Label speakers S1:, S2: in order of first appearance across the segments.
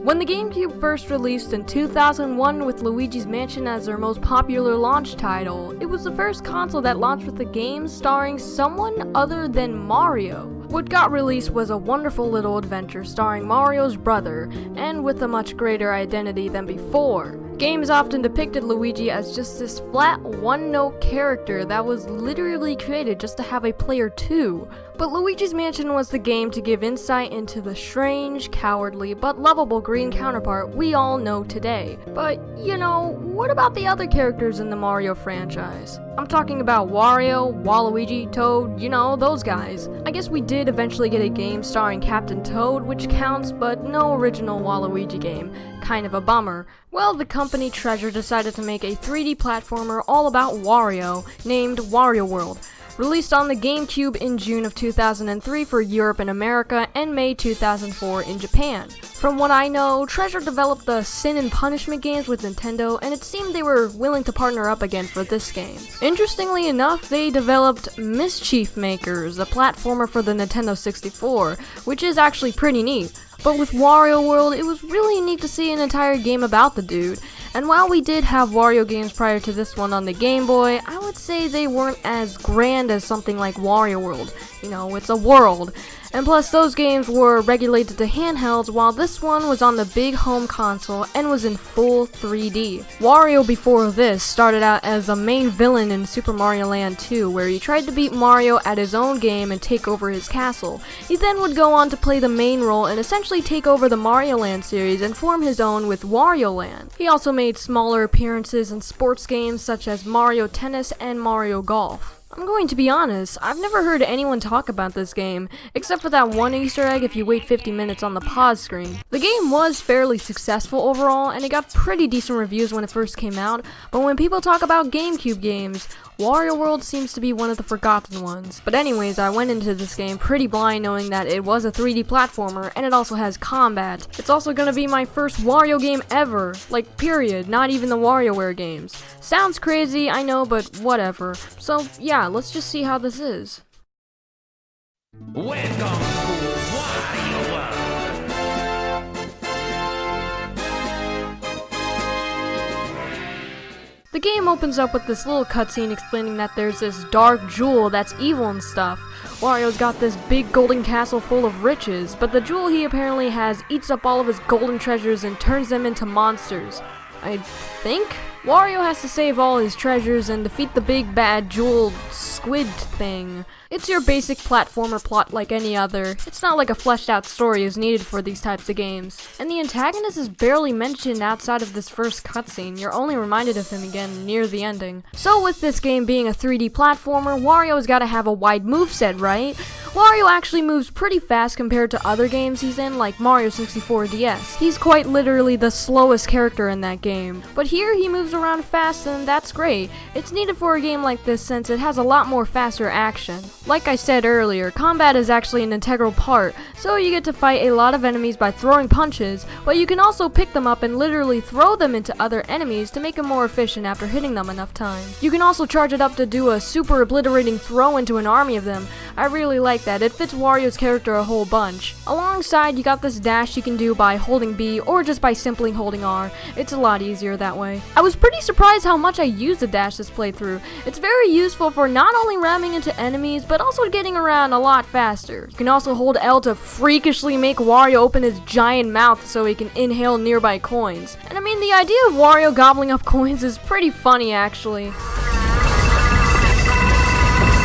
S1: When the GameCube first released in 2001 with Luigi's Mansion as their most popular launch title, it was the first console that launched with a game starring someone other than Mario. What got released was a wonderful little adventure starring Mario's brother, and with a much greater identity than before. Games often depicted Luigi as just this flat, one-note character that was literally created just to have a player too. But Luigi's Mansion was the game to give insight into the strange, cowardly, but lovable green counterpart we all know today. But, you know, what about the other characters in the Mario franchise? I'm talking about Wario, Waluigi, Toad, you know, those guys. I guess we did eventually get a game starring Captain Toad, which counts, but no original Waluigi game. Kind of a bummer. Well, the company Treasure decided to make a 3D platformer all about Wario, named Wario World. Released on the GameCube in June of 2003 for Europe and America, and May 2004 in Japan. From what I know, Treasure developed the Sin and Punishment games with Nintendo, and it seemed they were willing to partner up again for this game. Interestingly enough, they developed Mischief Makers, a platformer for the Nintendo 64, which is actually pretty neat. But with Wario World, it was really neat to see an entire game about the dude. And while we did have Wario games prior to this one on the Game Boy, I would say they weren't as grand as something like Wario World. You know, it's a world. And plus, those games were regulated to handhelds, while this one was on the big home console and was in full 3D. Wario before this started out as a main villain in Super Mario Land 2, where he tried to beat Mario at his own game and take over his castle. He then would go on to play the main role and essentially take over the Mario Land series and form his own with Wario Land. He also made smaller appearances in sports games such as Mario Tennis and Mario Golf. I'm going to be honest, I've never heard anyone talk about this game, except for that one Easter egg if you wait 50 minutes on the pause screen. The game was fairly successful overall, and it got pretty decent reviews when it first came out, but when people talk about GameCube games, Wario World seems to be one of the forgotten ones. But anyways, I went into this game pretty blind knowing that it was a 3D platformer, and it also has combat. It's also gonna be my first Wario game ever. Like, period. Not even the WarioWare games. Sounds crazy, I know, but whatever. So, yeah, let's just see how this is.
S2: Welcome to Wario World.
S1: The game opens up with this little cutscene explaining that there's this dark jewel that's evil and stuff. Wario's got this big golden castle full of riches, but the jewel he apparently has eats up all of his golden treasures and turns them into monsters. I think? Wario has to save all his treasures and defeat the big bad jeweled squid thing. It's your basic platformer plot like any other. It's not like a fleshed out story is needed for these types of games. And the antagonist is barely mentioned outside of this first cutscene. You're only reminded of him again near the ending. So with this game being a 3D platformer, Wario's gotta have a wide moveset, right? Wario actually moves pretty fast compared to other games he's in, like Mario 64 DS. He's quite literally the slowest character in that game. But here he moves around fast, and that's great. It's needed for a game like this since it has a lot more faster action. Like I said earlier, combat is actually an integral part, so you get to fight a lot of enemies by throwing punches, but you can also pick them up and literally throw them into other enemies to make them more efficient after hitting them enough times. You can also charge it up to do a super obliterating throw into an army of them. I really like that. It fits Wario's character a whole bunch. Alongside, you got this dash you can do by holding B or just by simply holding R. It's a lot easier that way. I was pretty surprised how much I used the dash this playthrough. It's very useful for not only ramming into enemies, but also getting around a lot faster. You can also hold L to freakishly make Wario open his giant mouth so he can inhale nearby coins. And I mean, the idea of Wario gobbling up coins is pretty funny actually.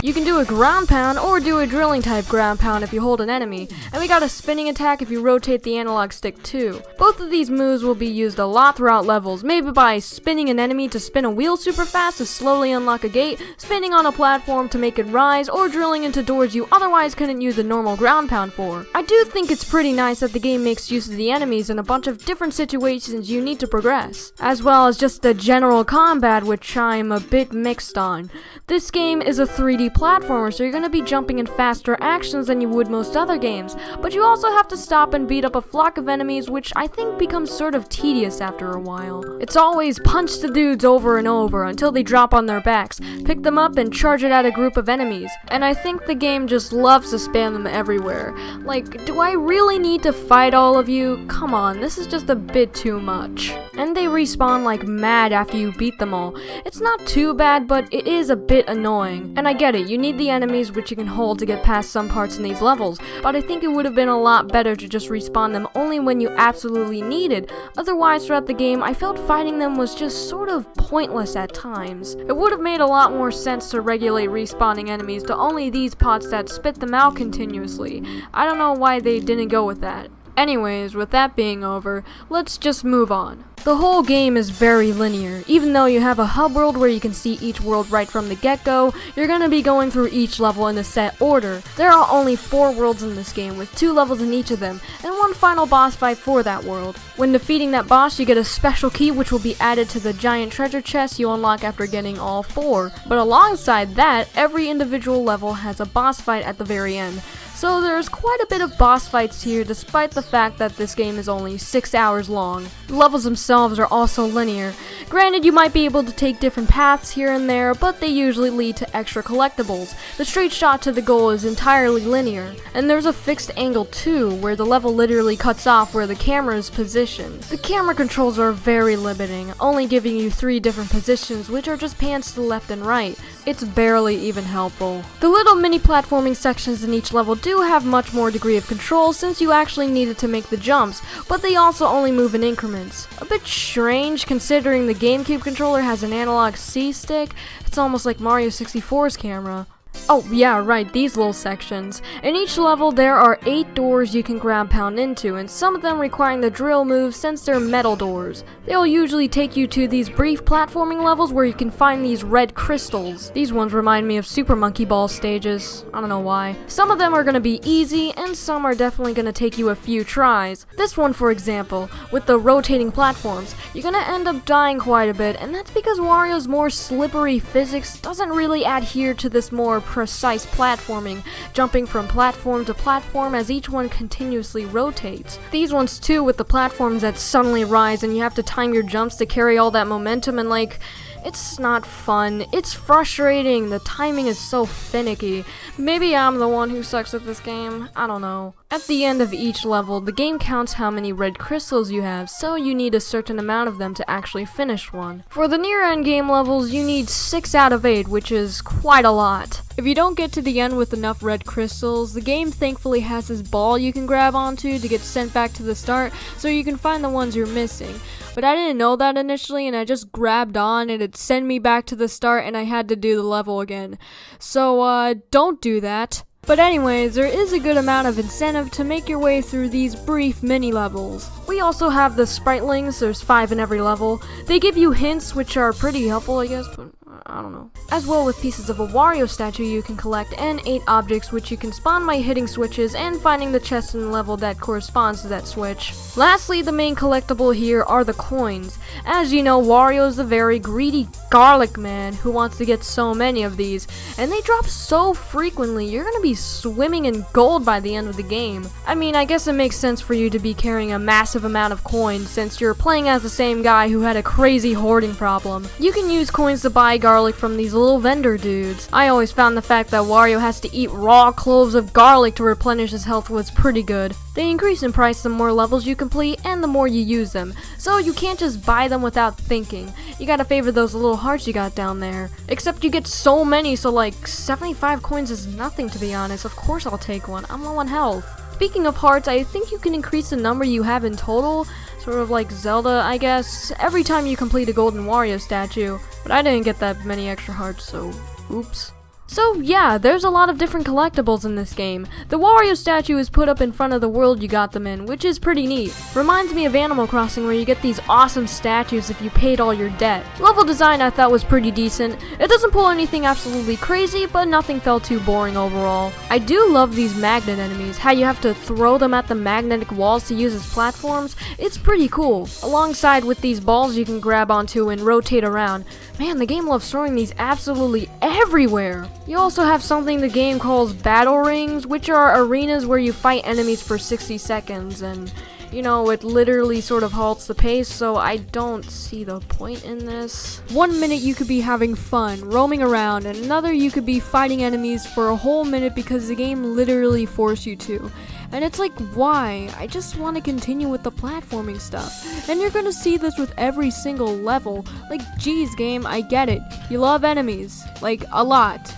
S1: You can do a ground pound or do a drilling type ground pound if you hold an enemy, and we got a spinning attack if you rotate the analog stick too. Both of these moves will be used a lot throughout levels, maybe by spinning an enemy to spin a wheel super fast to slowly unlock a gate, spinning on a platform to make it rise, or drilling into doors you otherwise couldn't use a normal ground pound for. I do think it's pretty nice that the game makes use of the enemies in a bunch of different situations you need to progress, as well as just the general combat, which I'm a bit mixed on. This game is a 3D platformer, so you're gonna be jumping in faster actions than you would most other games, but you also have to stop and beat up a flock of enemies, which I think becomes sort of tedious after a while. It's always punch the dudes over and over until they drop on their backs, pick them up and charge it at a group of enemies, and I think the game just loves to spam them everywhere. Like, do I really need to fight all of you? Come on, this is just a bit too much. And they respawn like mad after you beat them all. It's not too bad, but it is a bit annoying. And I get it, you need the enemies which you can hold to get past some parts in these levels, but I think it would have been a lot better to just respawn them only when you absolutely needed. Otherwise, throughout the game, I felt fighting them was just sort of pointless at times. It would have made a lot more sense to regulate respawning enemies to only these pots that spit them out continuously. I don't know why they didn't go with that. Anyways, with that being over, let's just move on. The whole game is very linear. Even though you have a hub world where you can see each world right from the get-go, you're gonna be going through each level in a set order. There are only 4 worlds in this game, with 2 levels in each of them, and 1 final boss fight for that world. When defeating that boss, you get a special key which will be added to the giant treasure chest you unlock after getting all 4. But alongside that, every individual level has a boss fight at the very end. So there's quite a bit of boss fights here, despite the fact that this game is only 6 hours long. The levels themselves are also linear. Granted, you might be able to take different paths here and there, but they usually lead to extra collectibles. The straight shot to the goal is entirely linear. And there's a fixed angle too, where the level literally cuts off where the camera is positioned. The camera controls are very limiting, only giving you 3 different positions, which are just pans to the left and right. It's barely even helpful. The little mini platforming sections in each level do have much more degree of control since you actually needed to make the jumps, but they also only move in increments. A bit strange considering the GameCube controller has an analog C stick. It's almost like Mario 64's camera. Oh yeah, right, these little sections. In each level there are 8 doors you can grab pound into, and some of them requiring the drill move since they're metal doors. They'll usually take you to these brief platforming levels where you can find these red crystals. These ones remind me of Super Monkey Ball stages, I don't know why. Some of them are gonna be easy, and some are definitely gonna take you a few tries. This one for example, with the rotating platforms, you're gonna end up dying quite a bit, and that's because Wario's more slippery physics doesn't really adhere to this more precise platforming, jumping from platform to platform as each one continuously rotates. These ones too, with the platforms that suddenly rise and you have to time your jumps to carry all that momentum, and like, it's not fun. It's frustrating. The timing is so finicky. Maybe I'm the one who sucks at this game. I don't know. At the end of each level, the game counts how many red crystals you have, so you need a certain amount of them to actually finish one. For the near end game levels, you need 6 out of 8, which is quite a lot. If you don't get to the end with enough red crystals, the game thankfully has this ball you can grab onto to get sent back to the start, so you can find the ones you're missing. But I didn't know that initially, and I just grabbed on and it sent me back to the start and I had to do the level again. So, don't do that. But anyways, there is a good amount of incentive to make your way through these brief mini levels. We also have the spritelings, there's 5 in every level. They give you hints which are pretty helpful, I guess, but I don't know. As well with pieces of a Wario statue you can collect, and 8 objects which you can spawn by hitting switches and finding the chest in the level that corresponds to that switch. Lastly, the main collectible here are the coins. As you know, Wario is a very greedy garlic man who wants to get so many of these, and they drop so frequently, you're gonna be swimming in gold by the end of the game. I mean, I guess it makes sense for you to be carrying a massive amount of coins since you're playing as the same guy who had a crazy hoarding problem. You can use coins to buy garlic from these little vendor dudes. I always found the fact that Wario has to eat raw cloves of garlic to replenish his health was pretty good. They increase in price the more levels you complete and the more you use them, so you can't just buy them without thinking. You gotta favor those little hearts you got down there. Except you get so many, so like 75 coins is nothing to be honest. Of course I'll take one, I'm low on health. Speaking of hearts, I think you can increase the number you have in total, sort of like Zelda I guess, every time you complete a golden Wario statue. But I didn't get that many extra hearts, so oops. So yeah, there's a lot of different collectibles in this game. The Wario statue is put up in front of the world you got them in, which is pretty neat. Reminds me of Animal Crossing where you get these awesome statues if you paid all your debt. Level design I thought was pretty decent. It doesn't pull anything absolutely crazy, but nothing felt too boring overall. I do love these magnet enemies, how you have to throw them at the magnetic walls to use as platforms. It's pretty cool. Alongside with these balls you can grab onto and rotate around. Man, the game loves throwing these absolutely everywhere. You also have something the game calls battle rings, which are arenas where you fight enemies for 60 seconds, and you know, it literally sort of halts the pace, so I don't see the point in this. 1 minute you could be having fun, roaming around, and another you could be fighting enemies for a whole minute because the game literally forced you to. And it's like, why? I just want to continue with the platforming stuff. And you're gonna see this with every single level. Like, geez, game, I get it. You love enemies. Like, a lot.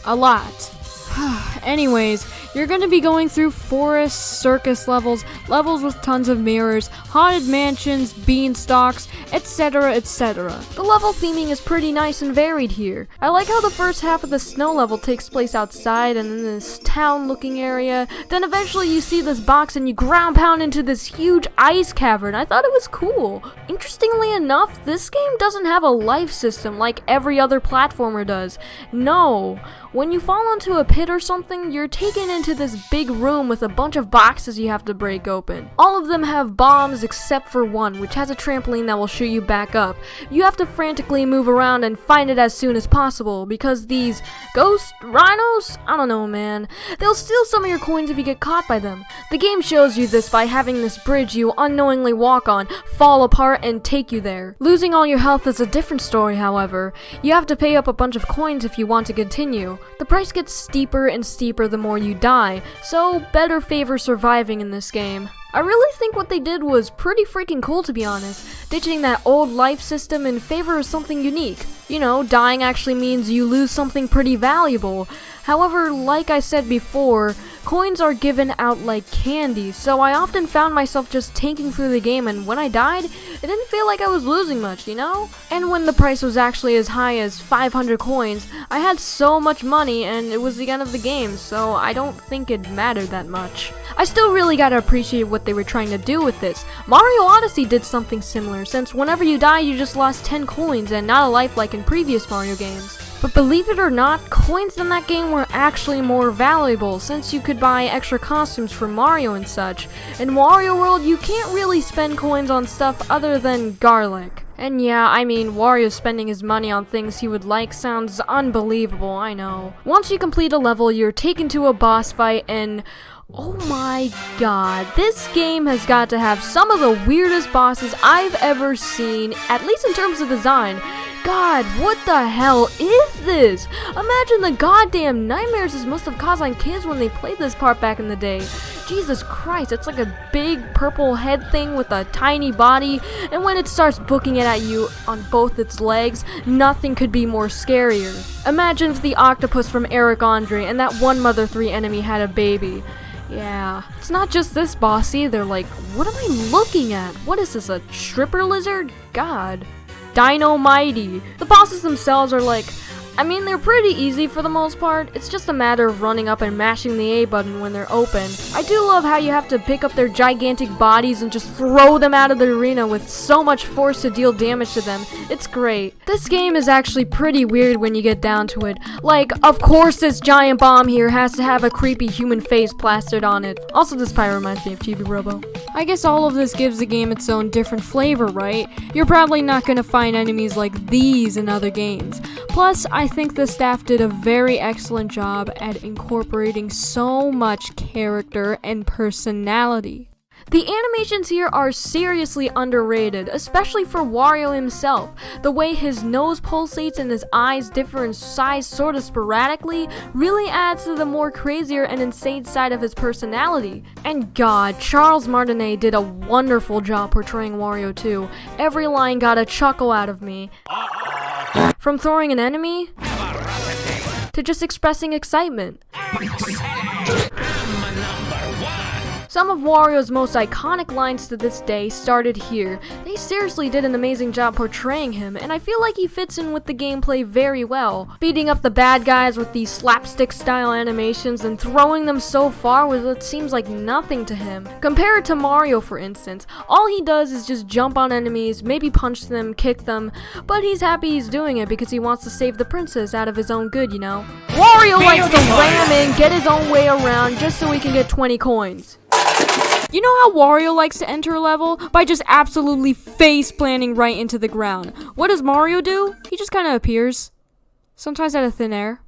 S1: A lot. Anyways, you're going to be going through forests, circus levels with tons of mirrors, haunted mansions, beanstalks, etc, etc. The level theming is pretty nice and varied here. I like how the first half of the snow level takes place outside and in this town looking area, then eventually you see this box and you ground pound into this huge ice cavern. I thought it was cool. Interestingly enough, this game doesn't have a life system like every other platformer does. No. When you fall into a pit or something, you're taken into this big room with a bunch of boxes you have to break open. All of them have bombs except for one, which has a trampoline that will shoot you back up. You have to frantically move around and find it as soon as possible, because these ghost rhinos? I don't know, man. They'll steal some of your coins if you get caught by them. The game shows you this by having this bridge you unknowingly walk on fall apart and take you there. Losing all your health is a different story, however. You have to pay up a bunch of coins if you want to continue. The price gets steeper and steeper the more you die, so better favor surviving in this game. I really think what they did was pretty freaking cool, to be honest, ditching that old life system in favor of something unique. You know, dying actually means you lose something pretty valuable. However, like I said before, coins are given out like candy, so I often found myself just tanking through the game, and when I died, it didn't feel like I was losing much, you know? And when the price was actually as high as 500 coins, I had so much money and it was the end of the game, so I don't think it mattered that much. I still really gotta appreciate what they were trying to do with this. Mario Odyssey did something similar, since whenever you die you just lost 10 coins and not a life like in previous Mario games. But believe it or not, coins in that game were actually more valuable, since you could buy extra costumes for Mario and such. In Wario World, you can't really spend coins on stuff other than garlic. And yeah, I mean, Wario spending his money on things he would like sounds unbelievable, I know. Once you complete a level, you're taken to a boss fight and oh my god, this game has got to have some of the weirdest bosses I've ever seen, at least in terms of design. God, what the hell is this? Imagine the goddamn nightmares this must have caused on kids when they played this part back in the day. Jesus Christ, it's like a big purple head thing with a tiny body, and when it starts booking it at you on both its legs, nothing could be more scarier. Imagine if the octopus from Eric Andre and that one Mother 3 enemy had a baby. Yeah, it's not just this boss either. Like, what am I looking at? What is this, a stripper lizard? God. Dino Mighty. The bosses themselves are like, I mean, they're pretty easy for the most part. It's just a matter of running up and mashing the A button when they're open. I do love how you have to pick up their gigantic bodies and just throw them out of the arena with so much force to deal damage to them. It's great. This game is actually pretty weird when you get down to it. Like, of course this giant bomb here has to have a creepy human face plastered on it. Also, this pyro reminds me of Chibi Robo. I guess all of this gives the game its own different flavor, right? You're probably not gonna find enemies like these in other games. Plus, I think the staff did a very excellent job at incorporating so much character and personality. The animations here are seriously underrated, especially for Wario himself. The way his nose pulsates and his eyes differ in size sort of sporadically really adds to the more crazier and insane side of his personality. And God, Charles Martinet did a wonderful job portraying Wario too. Every line got a chuckle out of me. From throwing an enemy to just expressing excitement. Some of Wario's most iconic lines to this day started here. They seriously did an amazing job portraying him, and I feel like he fits in with the gameplay very well. Beating up the bad guys with these slapstick style animations and throwing them so far with what seems like nothing to him. Compare it to Mario, for instance. All he does is just jump on enemies, maybe punch them, kick them, but he's happy he's doing it because he wants to save the princess out of his own good, you know? Wario likes to ram in, get his own way around just so he can get 20 coins. You know how Wario likes to enter a level? By just absolutely face planting right into the ground. What does Mario do? He just kind of appears. Sometimes out of thin air.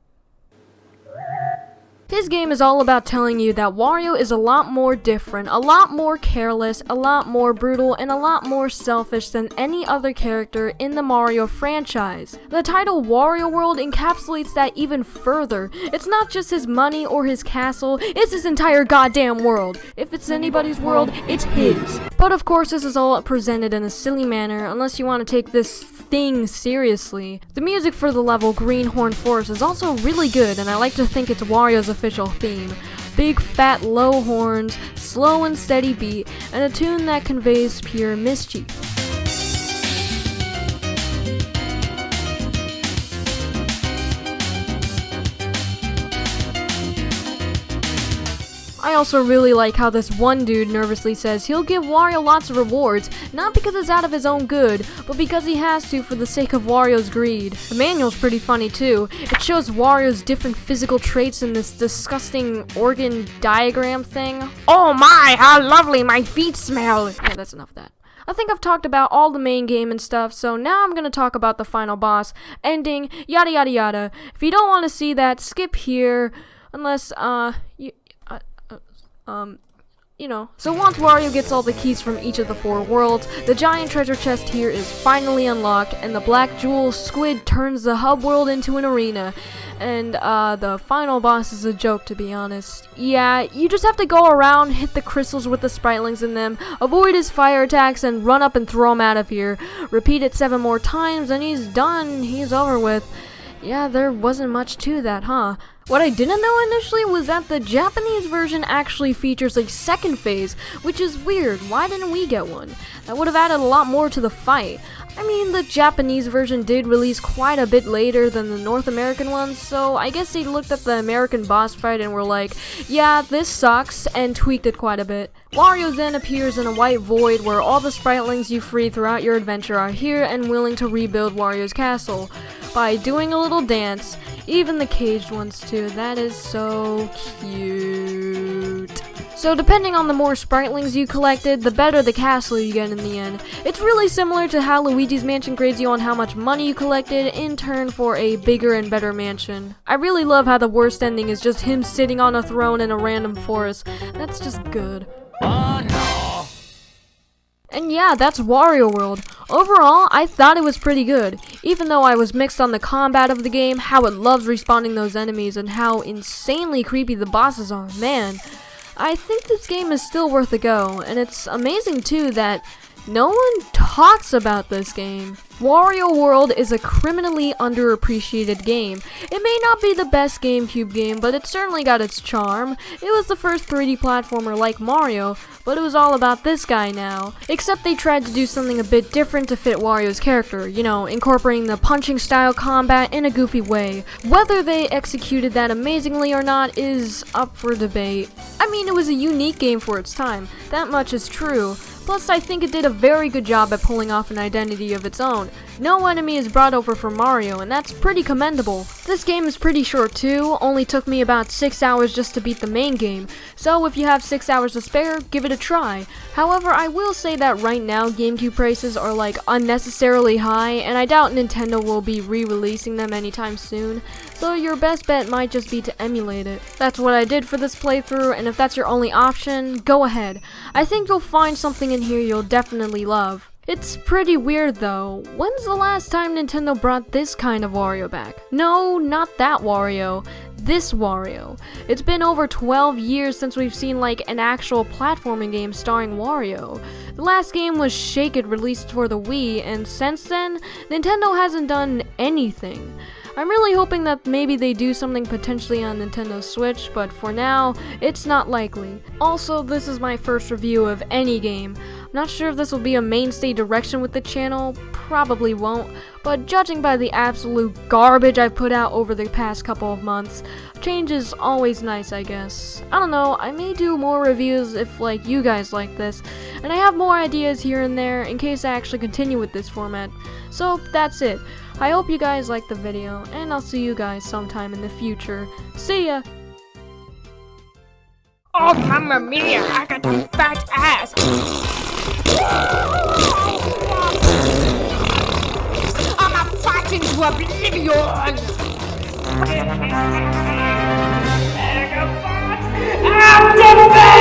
S1: His game is all about telling you that Wario is a lot more different, a lot more careless, a lot more brutal, and a lot more selfish than any other character in the Mario franchise. The title Wario World encapsulates that even further. It's not just his money or his castle, it's his entire goddamn world. If it's anybody's world, it's his. But of course, this is all presented in a silly manner, unless you want to take this thing seriously. The music for the level Greenhorn Forest is also really good, and I like to think it's Wario's official theme. Big fat low horns, slow and steady beat, and a tune that conveys pure mischief. I also really like how this one dude nervously says he'll give Wario lots of rewards, not because it's out of his own good, but because he has to for the sake of Wario's greed. The manual's pretty funny too. It shows Wario's different physical traits in this disgusting organ diagram thing. Oh my, how lovely my feet smell! Yeah, that's enough of that. I think I've talked about all the main game and stuff, so now I'm gonna talk about the final boss, ending, yada yada yada. If you don't want to see that, skip here, unless, you know. So once Wario gets all the keys from each of the 4 worlds, the giant treasure chest here is finally unlocked, and the black jewel squid turns the hub world into an arena. And, the final boss is a joke, to be honest. Yeah, you just have to go around, hit the crystals with the spritelings in them, avoid his fire attacks, and run up and throw him out of here. Repeat it 7 more times, and he's done. He's over with. Yeah, there wasn't much to that, huh? What I didn't know initially was that the Japanese version actually features a second phase, which is weird. Why didn't we get one? That would have added a lot more to the fight. I mean, the Japanese version did release quite a bit later than the North American one, so I guess they looked at the American boss fight and were like, yeah, this sucks, and tweaked it quite a bit. Wario then appears in a white void where all the spritelings you free throughout your adventure are here and willing to rebuild Wario's castle by doing a little dance. Even the caged ones too. That is so cute. So depending on the more spritelings you collected, the better the castle you get in the end. It's really similar to how Luigi's Mansion grades you on how much money you collected in turn for a bigger and better mansion. I really love how the worst ending is just him sitting on a throne in a random forest. That's just good.
S2: Oh no!
S1: And yeah, that's Wario World. Overall, I thought it was pretty good, even though I was mixed on the combat of the game, how it loves respawning those enemies, and how insanely creepy the bosses are. Man, I think this game is still worth a go, and it's amazing too that no one talks about this game. Wario World is a criminally underappreciated game. It may not be the best GameCube game, but it certainly got its charm. It was the first 3D platformer like Mario, but it was all about this guy now. Except they tried to do something a bit different to fit Wario's character, you know, incorporating the punching style combat in a goofy way. Whether they executed that amazingly or not is up for debate. I mean, it was a unique game for its time, that much is true. Plus, I think it did a very good job at pulling off an identity of its own. No enemy is brought over for Mario, and that's pretty commendable. This game is pretty short too, only took me about 6 hours just to beat the main game, so if you have 6 hours to spare, give it a try. However, I will say that right now GameCube prices are like unnecessarily high, and I doubt Nintendo will be re-releasing them anytime soon, so your best bet might just be to emulate it. That's what I did for this playthrough, and if that's your only option, go ahead. I think you'll find something in here you'll definitely love. It's pretty weird though. When's the last time Nintendo brought this kind of Wario back? No, not that Wario. This Wario. It's been over 12 years since we've seen like an actual platforming game starring Wario. The last game was Shake It, released for the Wii, and since then, Nintendo hasn't done anything. I'm really hoping that maybe they do something potentially on Nintendo Switch, but for now, it's not likely. Also, this is my first review of any game. I'm not sure if this will be a mainstay direction with the channel, probably won't, but judging by the absolute garbage I've put out over the past couple of months, change is always nice, I guess. I don't know, I may do more reviews if like you guys like this, and I have more ideas here and there in case I actually continue with this format. So that's it. I hope you guys liked the video, and I'll see you guys sometime in the future. See ya!
S3: Oh, mamma mia, I got a fat ass! I'm a fight into oblivion! defeat!